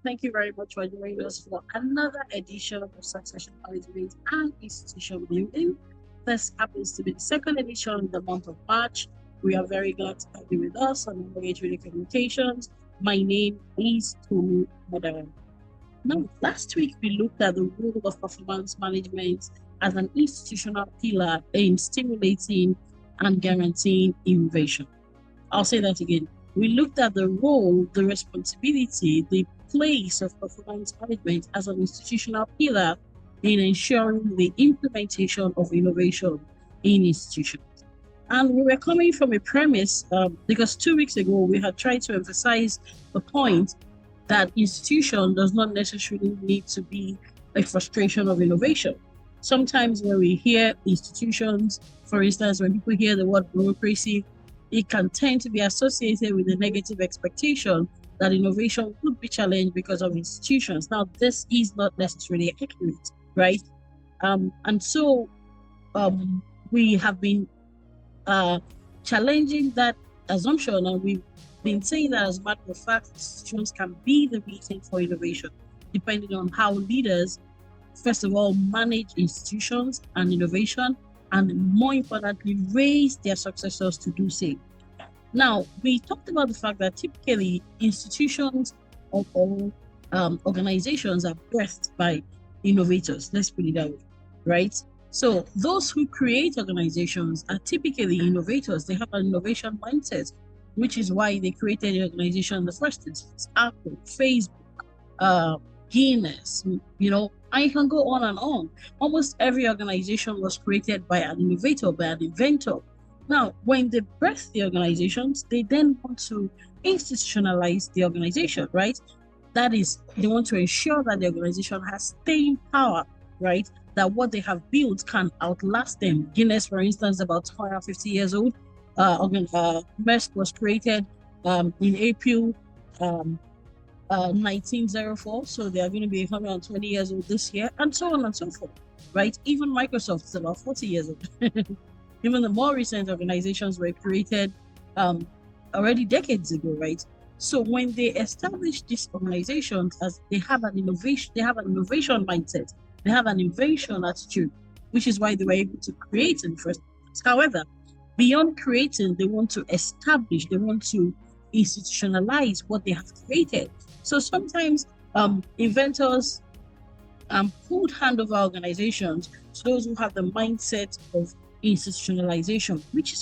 Thank you very much for joining us for another edition of Succession Management and Institution Building. This happens to be the second edition in the month of March. We are very glad to have you with us on Engage Radio Communications. My name is Tolu Modern. Now, last week we looked at the role of performance management as an institutional pillar in stimulating and guaranteeing innovation. I'll say that again. We looked at the role, the responsibility, the place of performance management as an institutional pillar in ensuring the implementation of innovation in institutions. And we were coming from a premise because 2 weeks ago we had tried to emphasize the point that institution does not necessarily need to be a frustration of innovation. Sometimes when we hear institutions, for instance, when people hear the word bureaucracy, it can tend to be associated with a negative expectation that innovation could be challenged because of institutions. Now, this is not necessarily accurate, right? And so we have been challenging that assumption, and we've been saying that as a matter of fact, institutions can be the reason for innovation, depending on how leaders, first of all, manage institutions and innovation, and more importantly, raise their successors to do so. Now, we talked about the fact that typically institutions or organizations are birthed by innovators. Let's put it that way, right? So those who create organizations are typically innovators. They have an innovation mindset, which is why they created the organization in the first instance. Apple, Facebook, Guinness, I can go on and on. Almost every organization was created by an innovator, by an inventor. Now, when they birth the organizations, they then want to institutionalize the organization, right? That is, they want to ensure that the organization has staying power, right? That what they have built can outlast them. Guinness, for instance, about 250 years old. Maersk was created in April 1904, so they are going to be 120 years old this year, and so on and so forth, right? Even Microsoft is about 40 years old. Even the more recent organizations were created already decades ago, right? So when they establish these organizations, as they have an innovation mindset, they have an innovation attitude, which is why they were able to create in the first place. However, beyond creating, they want to establish, they want to institutionalize what they have created. So sometimes inventors could hand over organizations to those who have the mindset of institutionalization, which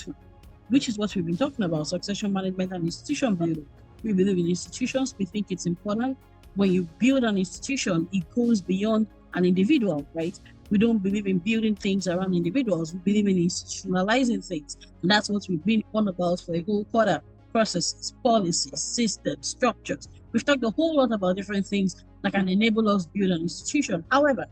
is what we've been talking about: succession management and institution building. We believe in institutions. We think it's important. When you build an institution, it goes beyond an individual, right? We don't believe in building things around individuals. We believe in institutionalizing things. And that's what we've been on about for a whole quarter: processes, policies, systems, structures. We've talked a whole lot about different things that can enable us to build an institution. However,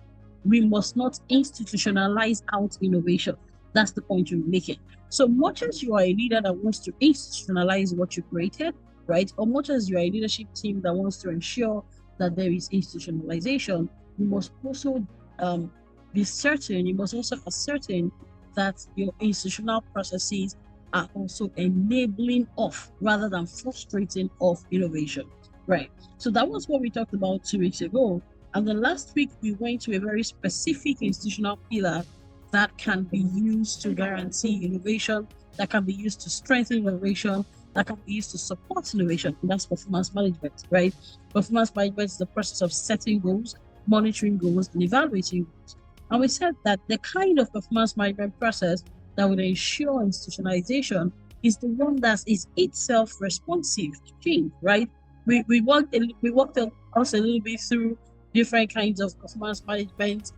we must not institutionalize out innovation. That's the point you're making. So much as you are a leader that wants to institutionalize what you created, right? Or much as you are a leadership team that wants to ensure that there is institutionalization, you must also be certain, you must also ascertain that your institutional processes are also enabling of rather than frustrating of innovation, right? So that was what we talked about 2 weeks ago. And then last week, we went to a very specific institutional pillar that can be used to guarantee innovation, that can be used to strengthen innovation, that can be used to support innovation. And that's performance management, right? Performance management is the process of setting goals, monitoring goals, and evaluating goals. And we said that the kind of performance management process that would ensure institutionalization is the one that is itself responsive to change, right? We walked us a little bit through different kinds of performance management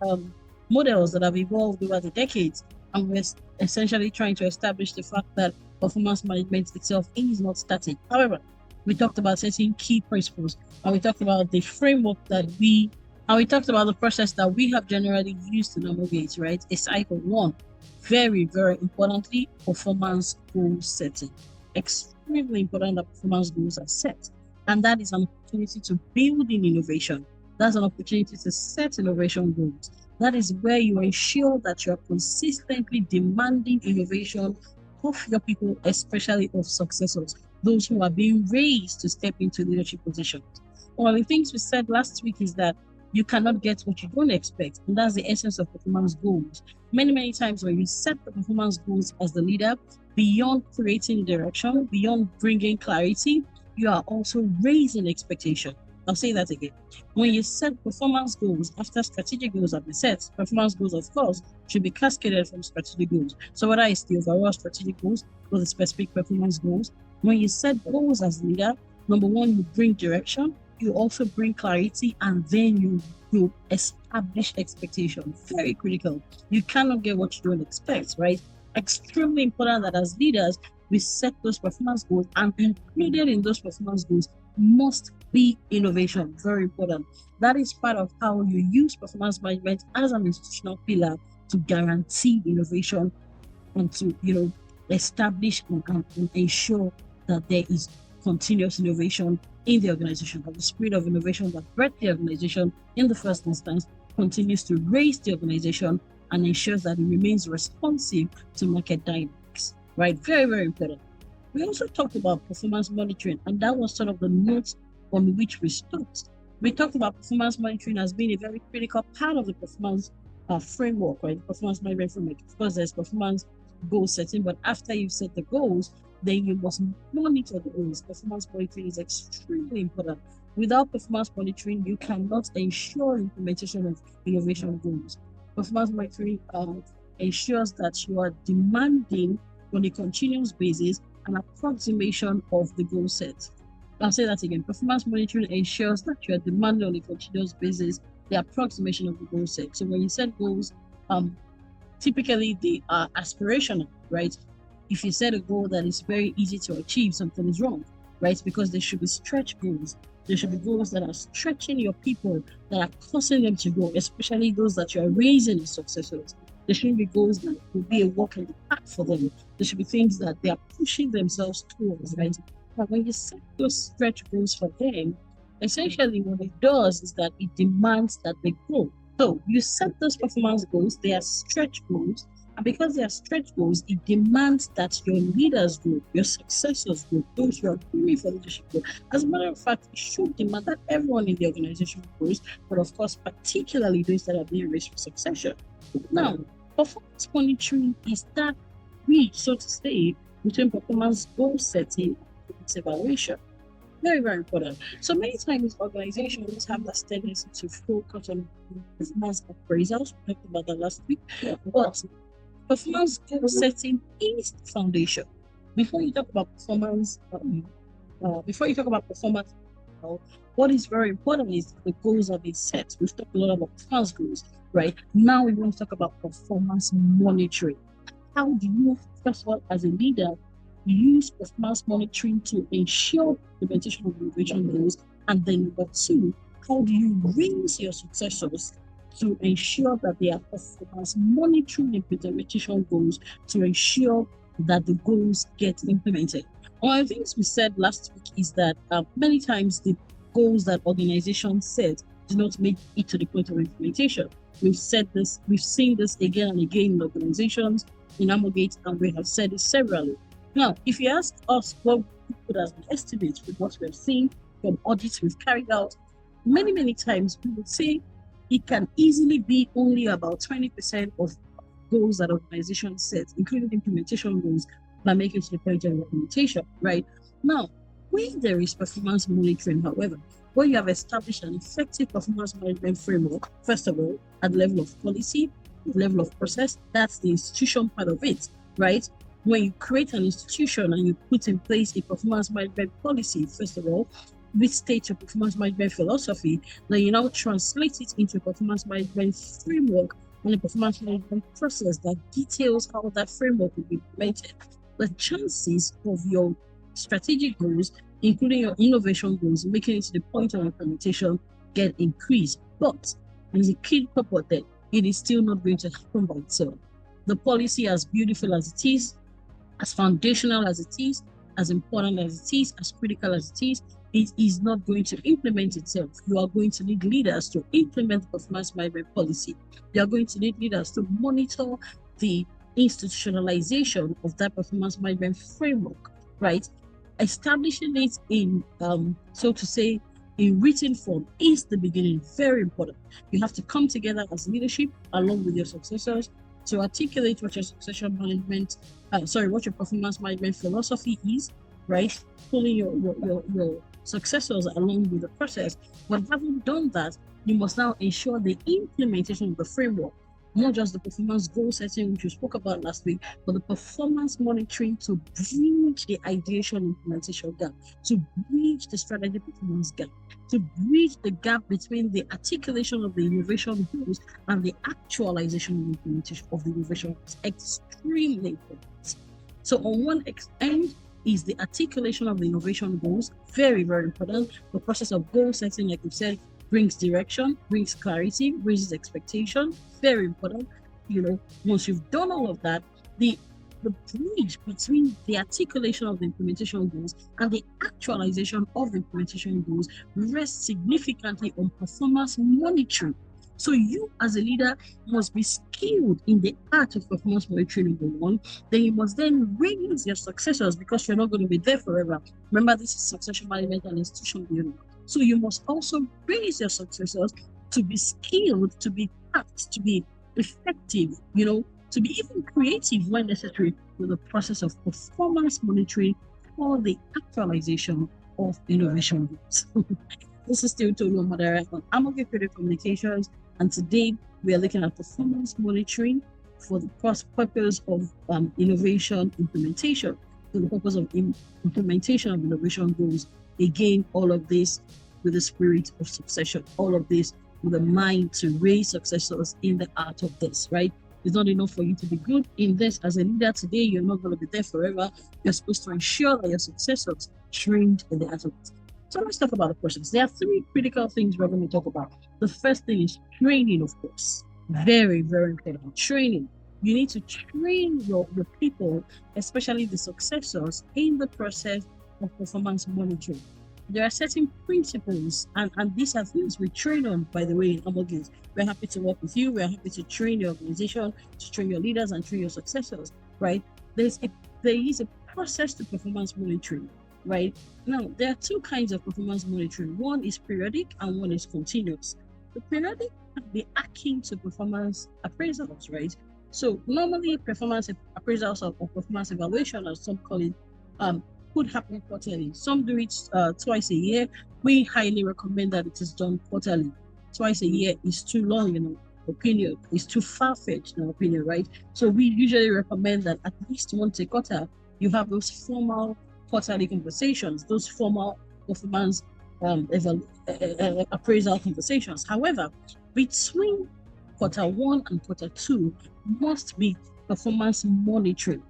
models that have evolved over the decades, and we're essentially trying to establish the fact that performance management itself is not static. However, we talked about certain key principles, and we talked about the framework and we talked about the process that we have generally used to navigate, right? A cycle one. Very, very importantly, performance goal setting. Extremely important that performance goals are set. And that is an opportunity to build in innovation. That's an opportunity to set innovation goals. That is where you ensure that you are consistently demanding innovation of your people, especially of successors, those who are being raised to step into leadership positions. One of the things we said last week is that you cannot get what you don't expect. And that's the essence of performance goals. Many times when you set the performance goals as the leader, beyond creating direction, beyond bringing clarity, you are also raising expectation. I'll say that again. When you set performance goals after strategic goals have been set, performance goals, of course, should be cascaded from strategic goals. So whether it's the overall strategic goals or the specific performance goals, when you set goals as leader, number one, you bring direction, you also bring clarity, and then you establish expectation. Very critical. You cannot get what you don't expect, right? Extremely important that as leaders, we set those performance goals, and included in those performance goals must be innovation. Very important. That is part of how you use performance management as an institutional pillar to guarantee innovation and to, establish and ensure that there is continuous innovation in the organization, that the spirit of innovation that bred the organization in the first instance continues to raise the organization and ensures that it remains responsive to market dynamics, right? Very, very important. We also talked about performance monitoring, and that was sort of the note on which we stopped. We talked about performance monitoring as being a very critical part of the performance framework, right? The performance management framework. Of course, there's performance goal setting, but after you've set the goals, then you must monitor the goals. Performance monitoring is extremely important. Without performance monitoring, you cannot ensure implementation of innovation goals. Performance monitoring ensures that you are demanding on a continuous basis an approximation of the goal set. I'll say that again. Performance monitoring ensures that you are demanding on a continuous basis the approximation of the goal set. So when you set goals, typically they are aspirational, right? If you set a goal that is very easy to achieve, something is wrong, right? Because there should be stretch goals. There should be goals that are stretching your people, that are causing them to grow, especially those that you are raising as successors. There shouldn't be goals that will be a walk in the park for them. There should be things that they are pushing themselves towards, right? But when you set those stretch goals for them, essentially what it does is that it demands that they grow. So you set those performance goals, they are stretch goals, and because they are stretch goals, it demands that your leaders grow, your successors grow, those who are doing for leadership grow. As a matter of fact, it should demand that everyone in the organization grows, but of course, particularly those that are being raised for succession. Now, performance monitoring is that bridge, so to say, between performance goal setting and its evaluation. Very, very important. So many times organizations have that tendency to focus on performance appraisals. We talked about that last week. But performance goal setting is the foundation. Before you talk about performance, what is very important is the goals are being set. We've talked a lot about performance goals, right? Now we want to talk about performance monitoring. How do you, first of all, as a leader, use performance monitoring to ensure the implementation of innovation goals? And then number two, how do you raise your successors to ensure that they are performance monitoring implementation goals to ensure that the goals get implemented? One of the things we said last week is that many times the goals that organizations set do not make it to the point of implementation. We've said this, we've seen this again and again in organizations, in Amogate, and we have said it severally. Now, if you ask us what we could as an estimate with what we have seen from audits we've carried out, many times we would say it can easily be only about 20% of goals that organizations set, including implementation goals, that make it to the point of implementation, right? Now, when there is performance monitoring, however, where you have established an effective performance management framework, first of all, at the level of policy, at the level of process, that's the institution part of it, right? When you create an institution and you put in place a performance management policy, first of all, which states your performance management philosophy, then you now translate it into a performance management framework and a performance management process that details how that framework will be implemented. The chances of your strategic goals, including your innovation goals, making it to the point of implementation, get increased. But there's a key purpose there. It is still not going to happen by itself. The policy, as beautiful as it is, as foundational as it is, as important as it is, as critical as it is not going to implement itself. You are going to need leaders to implement the performance management policy. You are going to need leaders to monitor the institutionalization of that performance management framework, right? Establishing it in, so to say, in written form is the beginning. Very important. You have to come together as leadership along with your successors to articulate what your succession management, what your performance management philosophy is, right? Pulling your successors along with the process. But having done that, you must now ensure the implementation of the framework, not just the performance goal setting, which we spoke about last week, but the performance monitoring to bridge the ideation implementation gap, to bridge the strategy performance gap, to bridge the gap between the articulation of the innovation goals and the actualization of the implementation of the innovation goals. Extremely important. So on one end is the articulation of the innovation goals, very, very important. The process of goal setting, like we said, brings direction, brings clarity, raises expectation, very important. Once you've done all of that, the bridge between the articulation of the implementation goals and the actualization of the implementation goals rests significantly on performance monitoring. So you as a leader must be skilled in the art of performance monitoring, number one. Then you must then raise your successors, because you're not going to be there forever. Remember, this is succession management and institution building. So you must also raise your successors to be skilled, to be apt, to be effective, to be even creative when necessary with the process of performance monitoring for the actualization of innovation goals. This is still Tolu Madara on Amoge Creative Communications, and today we are looking at performance monitoring for the purpose of innovation implementation, for the purpose of implementation of innovation goals. Again, all of this with the spirit of succession, all of this with a mind to raise successors in the art of this, right? It's not enough for you to be good in this as a leader today. You're not going to be there forever. You're supposed to ensure that your successors trained in the art of this. So let's talk about the process. There are three critical things we're going to talk about. The first thing is training, of course. Very, very important. Training. You need to train your people, especially the successors, in the process of performance monitoring. There are certain principles, and these are things we train on, by the way, in Amoge. We're happy to work with you. We're happy to train your organization, to train your leaders and train your successors, right? There is a process to performance monitoring, right? Now, there are two kinds of performance monitoring. One is periodic and one is continuous. The periodic can be akin to performance appraisals, right? So normally performance appraisals or performance evaluation, as some call it, could happen quarterly. Some do it twice a year. We highly recommend that it is done quarterly. Twice a year is too long, opinion. It's too far-fetched, in our opinion, right? So we usually recommend that at least once a quarter, you have those formal quarterly conversations, those formal performance appraisal conversations. However, between quarter one and quarter two must be performance monitoring.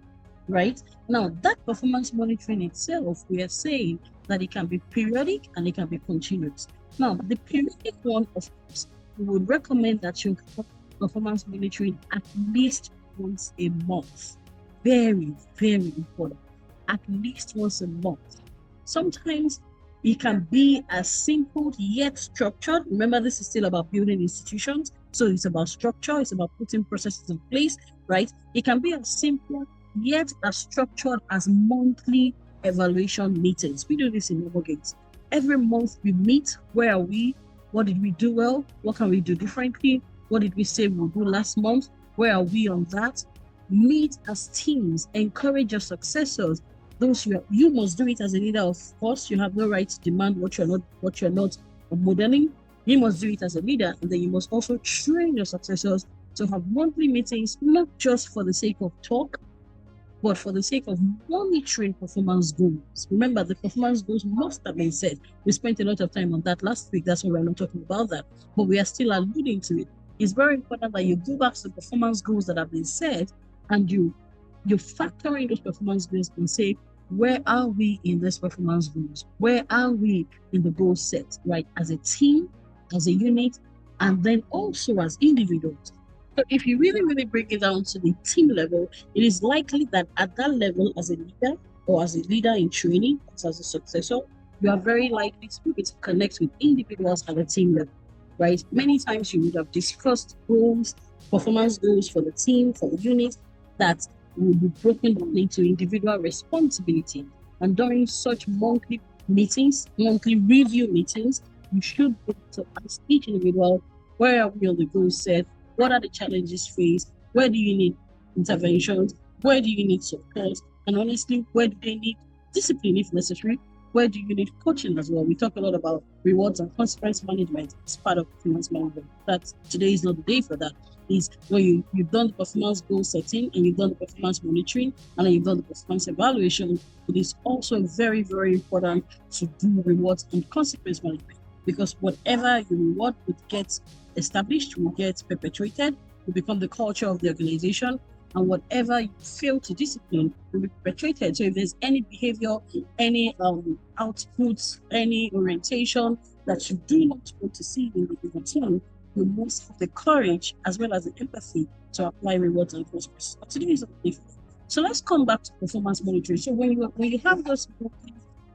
Right? Now, that performance monitoring itself, we are saying that it can be periodic and it can be continuous. Now, the periodic one, of course, we would recommend that you have performance monitoring at least once a month. Very, very important. At least once a month. Sometimes it can be as simple yet structured. Remember, this is still about building institutions. So it's about structure, it's about putting processes in place, right? It can be as simple yet as structured as monthly evaluation meetings. We do this in Amoge. Every month we meet. Where are we? What did we do well? What can we do differently? What did we say we'll do last month? Where are we on that? Meet as teams. Encourage your successors. You must do it as a leader, of course. You have no right to demand what you're not modeling. You must do it as a leader, and then you must also train your successors to have monthly meetings, not just for the sake of talk, but for the sake of monitoring performance goals. Remember, the performance goals must have been set. We spent a lot of time on that last week. That's why we're not talking about that, but we are still alluding to it. It's very important that you go back to the performance goals that have been set, and you factor in those performance goals and say, where are we in this performance goals? Where are we in the goal set, right? As a team, as a unit, and then also as individuals. So if you really, really break it down to the team level, it is likely that at that level, as a leader or as a leader in training, as a successor, you are very likely to be able to connect with individuals at the team level, right? Many times you would have discussed goals, performance goals for the team, for the unit, that will be broken down into individual responsibility. And during such monthly meetings, monthly review meetings, you should be able to ask each individual, where are we on the goal set? What are the challenges faced? Where do you need interventions? Where do you need support? And honestly, where do they need discipline if necessary? Where do you need coaching as well? We talk a lot about rewards and consequence management as part of performance management. That today is not the day for that. Is when you've done the performance goal setting and you've done the performance monitoring and then you've done the performance evaluation. It is also very, very important to do rewards and consequence management, because whatever you reward would get established, will get perpetuated, will become the culture of the organization, and whatever you fail to discipline will be perpetuated. So if there's any behavior, any outputs, any orientation that you do not want to see in the team, you must have the courage as well as the empathy to apply rewards and consequences. Today is not different. So let's come back to performance monitoring. So when you have those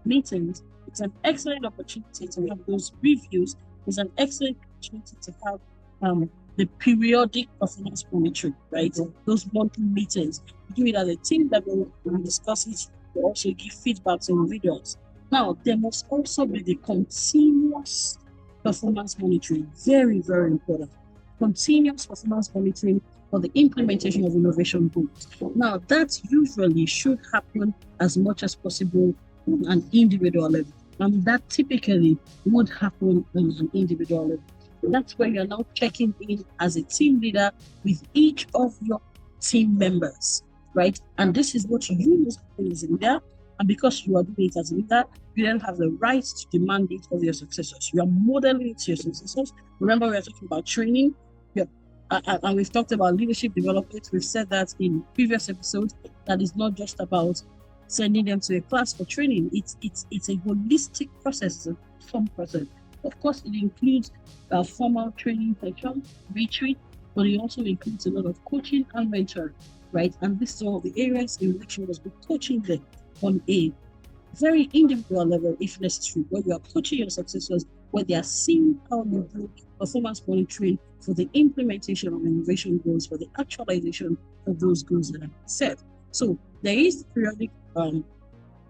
meetings, it's an excellent opportunity to have those reviews. It's an excellent opportunity to have the periodic performance monitoring, right? Those monthly meetings. We do it at a team level, we discuss it, we also give feedbacks on videos. Now, there must also be the continuous performance monitoring. Very, very important. Continuous performance monitoring for the implementation of innovation goals. Now, that usually should happen as much as possible on an individual level. And that typically would happen on an individual level. That's where you're now checking in as a team leader with each of your team members, right? And this is what you must do as a leader. And because you are doing it as a leader, you then have the right to demand it of your successors. You are modeling it to your successors. Remember, we are talking about training. And we've talked about leadership development. We've said that in previous episodes, that is not just about sending them to a class for training. It's a holistic process, it's a fun process. Of course, it includes formal training session, retreat, but it also includes a lot of coaching and mentoring, right? And this is all the areas in which you must be coaching them on a very individual level, if necessary, where you are coaching your successors, where they are seeing how you do performance monitoring for the implementation of innovation goals, for the actualization of those goals that are set. So there is periodic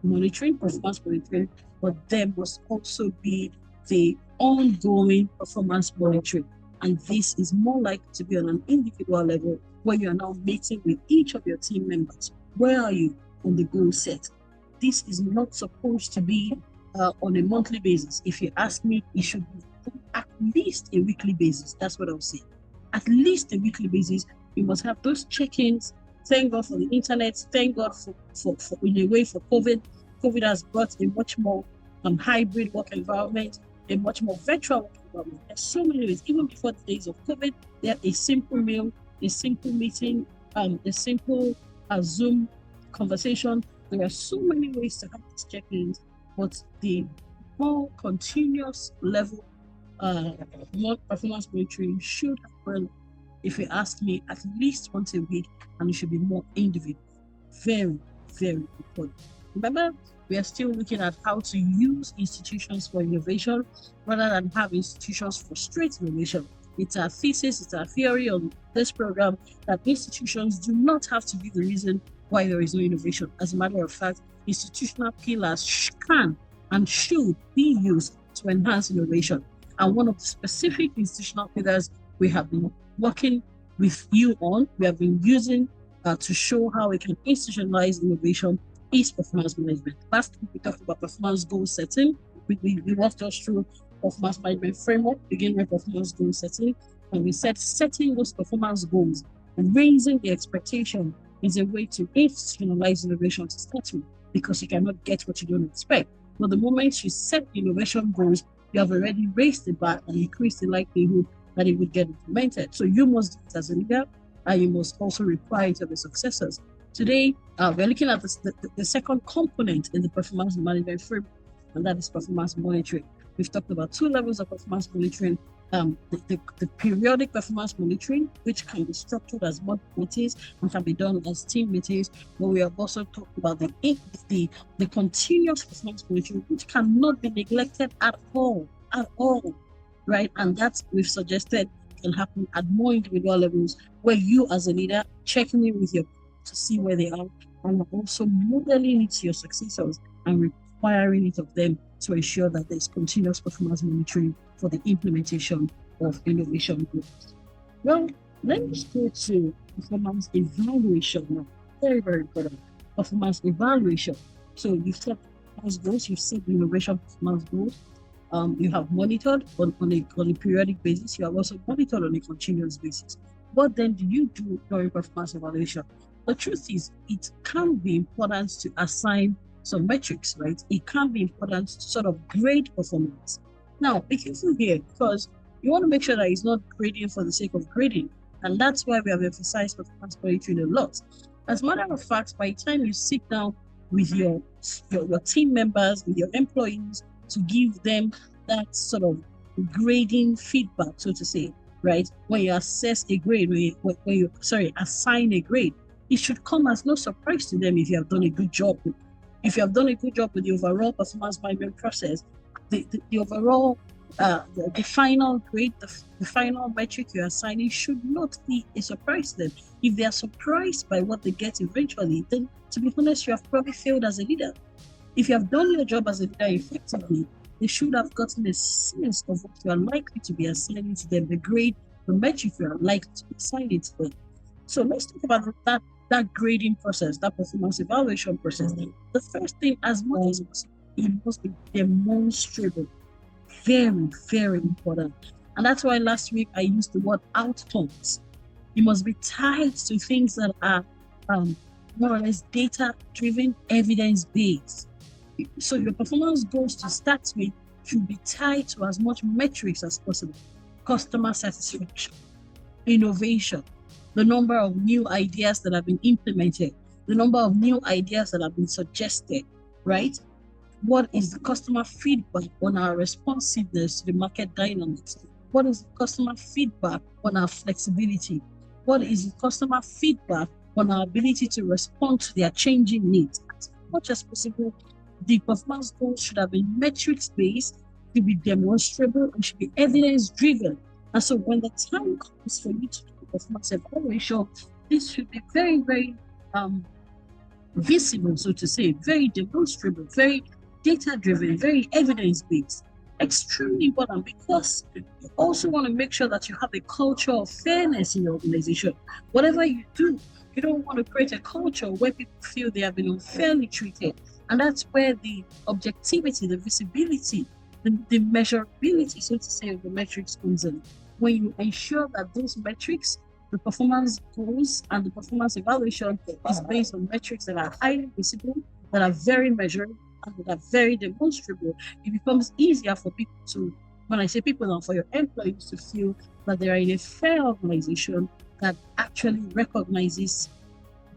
monitoring, performance monitoring, but there must also be the ongoing performance monitoring. And this is more likely to be on an individual level, where you are now meeting with each of your team members. Where are you on the goal set? This is not supposed to be on a monthly basis. If you ask me, it should be at least a weekly basis. That's what I'll say. At least a weekly basis. You must have those check-ins. Thank God for the internet. Thank God for in a way, for COVID. COVID has brought a much more hybrid work environment, a much more virtual work environment. There's so many ways. Even before the days of COVID, there a simple meal, a simple meeting, a simple Zoom conversation. There are so many ways to have these check-ins, but the more continuous level more performance monitoring should happen, if you ask me, at least once a week, and it should be more individual. Very, very important. Remember, we are still looking at how to use institutions for innovation rather than have institutions frustrate innovation. It's our thesis, it's our theory on this program that institutions do not have to be the reason why there is no innovation. As a matter of fact, institutional pillars can and should be used to enhance innovation. And one of the specific institutional pillars we have been working with you on, we have been using to show how we can institutionalize innovation is performance management. Last week we talked about performance goal setting. We walked us through performance management framework, beginning with performance goal setting, and we said setting those performance goals and raising the expectation is a way to institutionalize innovation to start with, because you cannot get what you don't expect. But the moment you set innovation goals, you have already raised the bar and increased the likelihood that it would get implemented. So you must do it as a leader, and you must also reply to the successors. Today, we're looking at the second component in the performance management framework, and that is performance monitoring. We've talked about two levels of performance monitoring. The periodic performance monitoring, which can be structured as monthly meetings and can be done as team meetings, but we have also talked about the continuous performance monitoring, which cannot be neglected at all, right? And that we've suggested can happen at more individual levels, where you as a leader checking in with your to see where they are, and also modeling it to your successors and requiring it of them to ensure that there's continuous performance monitoring for the implementation of innovation goals. Well, let's go to performance evaluation now. Very, very important. Performance evaluation. So you've set performance goals, you've set the innovation performance goals. You have monitored on a periodic basis. You have also monitored on a continuous basis. What then do you do during performance evaluation? The truth is, it can be important to assign some metrics, right? It can be important to sort of grade performance. Now, be careful here, because you want to make sure that it's not grading for the sake of grading. And that's why we have emphasized performance monitoring a lot. As a matter of fact, by the time you sit down with your team members, with your employees, to give them that sort of grading feedback, so to say, right? When you assess a grade, when you assign a grade, it should come as no surprise to them if you have done a good job. If you have done a good job with the overall performance management process, the overall the final grade, the final metric you're assigning should not be a surprise to them. If they are surprised by what they get eventually, then to be honest, you have probably failed as a leader. If you have done your job as a leader effectively, they should have gotten a sense of what you are likely to be assigning to them, the grade, the metric you are likely to be assigning to them. So let's talk about that grading process, that performance evaluation process. The first thing, as much as possible, it must be demonstrable. Very, very important. And that's why last week I used the word outcomes. It must be tied to things that are more or less data-driven, evidence-based. So your performance goals to start with should be tied to as much metrics as possible. Customer satisfaction, innovation, the number of new ideas that have been implemented, the number of new ideas that have been suggested, right? What is the customer feedback on our responsiveness to the market dynamics? What is the customer feedback on our flexibility? What is the customer feedback on our ability to respond to their changing needs? As much as possible, the performance goals should have been metrics-based, should be demonstrable, and should be evidence-driven. And so when the time comes for you to do performance evaluation, this should be very, very visible, so to say, very demonstrable, very data-driven, very evidence-based. Extremely important, because you also want to make sure that you have a culture of fairness in your organization. Whatever you do, you don't want to create a culture where people feel they have been unfairly treated. And that's where the objectivity, the visibility, the measurability, so to say, of the metrics comes in. When you ensure that those metrics, the performance goals and the performance evaluation is based on metrics that are highly visible, that are very measurable, and that are very demonstrable, it becomes easier for people to, when I say people, and for your employees to feel that they are in a fair organization that actually recognizes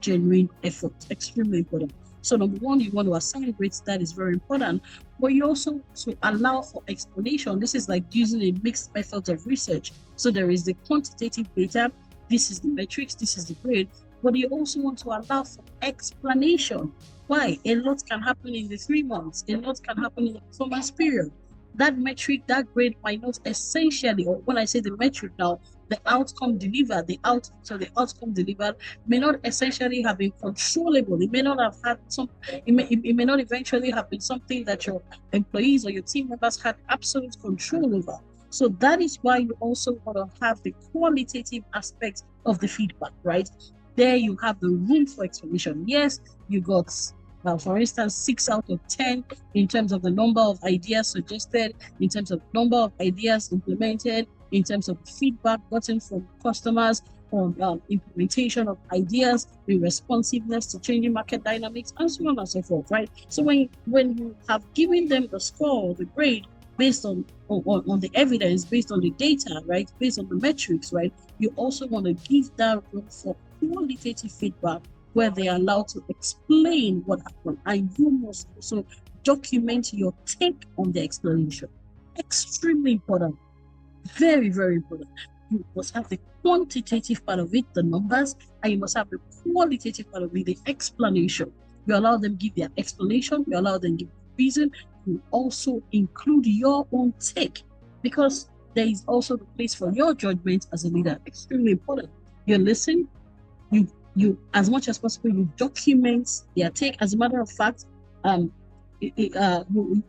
genuine effort. Extremely important. So number one, you want to assign grades. That is very important. But you also want to allow for explanation. This is like using a mixed method of research. So there is the quantitative data. This is the metrics. This is the grade. But you also want to allow for explanation. Why? A lot can happen in the 3 months. A lot can happen in the performance period. That metric, that grade might not essentially, or when I say the metric now, the outcome delivered, the outcome delivered may not essentially have been controllable. It may not have had it may not eventually have been something that your employees or your team members had absolute control over. So that is why you also want to have the qualitative aspect of the feedback, right? There you have the room for explanation. Yes, you got, for instance, 6 out of 10 in terms of the number of ideas suggested, in terms of number of ideas implemented, in terms of feedback gotten from customers on implementation of ideas, the responsiveness to changing market dynamics, and so on and so forth, right? So when you have given them the score or the grade based on the evidence, based on the data, right, based on the metrics, right, you also want to give that room for qualitative feedback where they are allowed to explain what happened, and you must also document your take on the explanation. Extremely important. Very, very important. You must have the quantitative part of it, the numbers, and you must have the qualitative part of it, the explanation. You allow them give their explanation, you allow them give the reason, you also include your own take, because there is also the place for your judgment as a leader. Extremely important. You listen, you as much as possible, you document their take. As a matter of fact,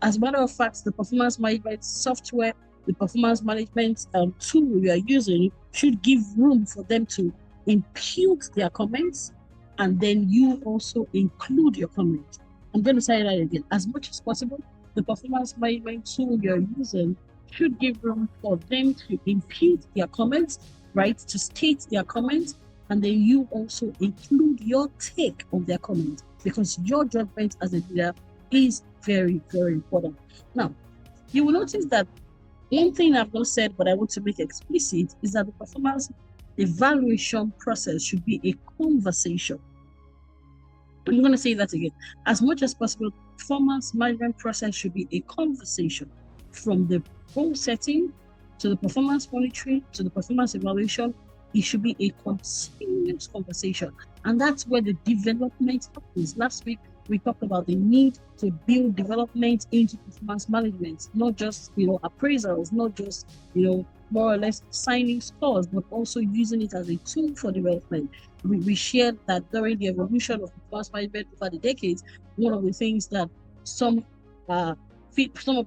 as a matter of fact, the performance management software, the performance management tool you are using should give room for them to impute their comments, and then you also include your comments. I'm going to say that again. As much as possible, the performance management tool you're using should give room for them to impute their comments, right? To state their comments, and then you also include your take on their comments, because your judgment as a leader is very, very important. Now, you will notice that one thing I've not said, but I want to make explicit, is that the performance evaluation process should be a conversation. I'm going to say that again. As much as possible, performance management process should be a conversation, from the goal setting to the performance monitoring to the performance evaluation. It should be a continuous conversation. And that's where the development happens. Last week, we talked about the need to build development into performance management, not just, appraisals, not just, more or less signing scores, but also using it as a tool for development. We shared that during the evolution of performance management over the decades, one of the things that some of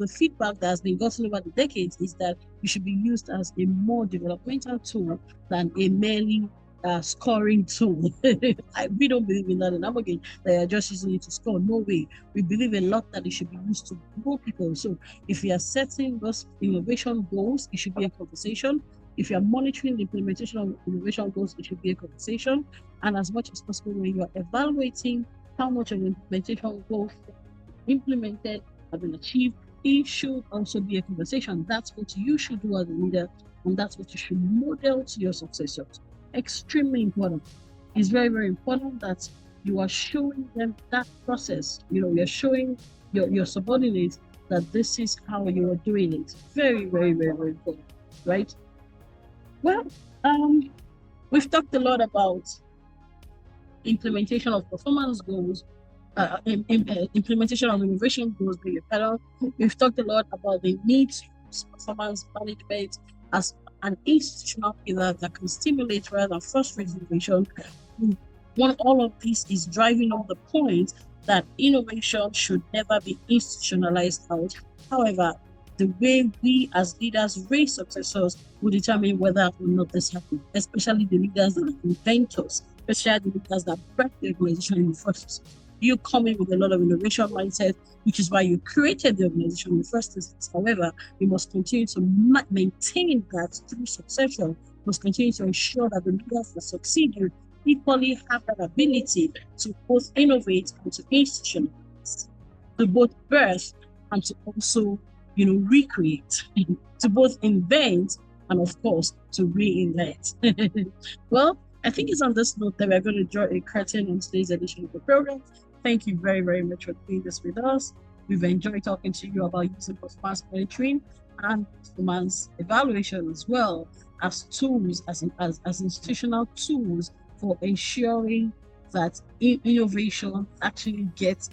the feedback that has been gotten over the decades is that it should be used as a more developmental tool than a merely scoring tool. We don't believe in that in Abogain, that you're just using it to score. No way. We believe a lot that it should be used to grow people. So if you are setting those innovation goals, it should be a conversation. If you are monitoring the implementation of innovation goals, it should be a conversation. And as much as possible, when you are evaluating how much of the implementation goals implemented have been achieved, it should also be a conversation. That's what you should do as a leader, and that's what you should model to your successors. Extremely important. It's very, very important that you are showing them that process. You're showing your subordinates that this is how you are doing it. Very, very, very, very important, right? Well, we've talked a lot about implementation of performance goals, implementation of innovation goals being a panel. We've talked a lot about the need to use performance management as an institutional pillar that can stimulate rather than frustrate innovation. All of this is driving home the point that innovation should never be institutionalized out. However, the way we as leaders raise successors will determine whether or not this happens, especially the leaders that are inventors, especially the leaders that break the organization in the first place. You come in with a lot of innovation mindset, which is why you created the organization in the first instance. However, you must continue to maintain that through succession. You must continue to ensure that the leaders that succeed you equally have that ability to both innovate and to institutionalize, to both birth and to also, recreate, to both invent and, of course, to reinvent. Well, I think it's on this note that we're going to draw a curtain on today's edition of the program. Thank you very, very much for doing this with us. We've enjoyed talking to you about using performance monitoring and performance evaluation as well as tools, as institutional tools for ensuring that innovation actually gets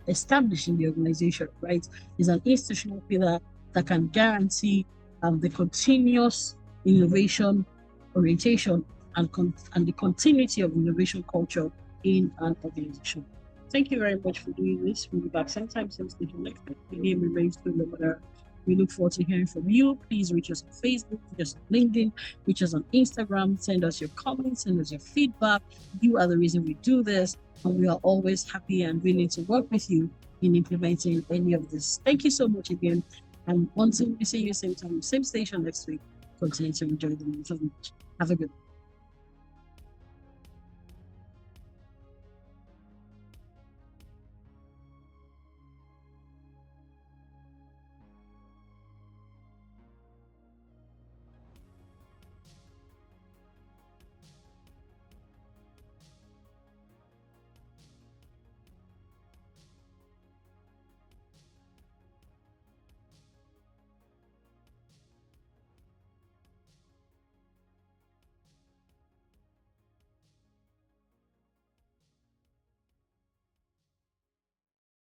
established in the organization, right? It's an institutional pillar that can guarantee the continuous innovation orientation and the continuity of innovation culture in an organization. Thank you very much for doing this. We'll be back sometime, same station next week. The name remains Philomena. We look forward to hearing from you. Please reach us on Facebook, reach us on LinkedIn, reach us on Instagram, send us your comments, send us your feedback. You are the reason we do this, and we are always happy and willing to work with you in implementing any of this. Thank you so much again. And until we see you same time, same station next week, continue to enjoy the movie. Have a good one.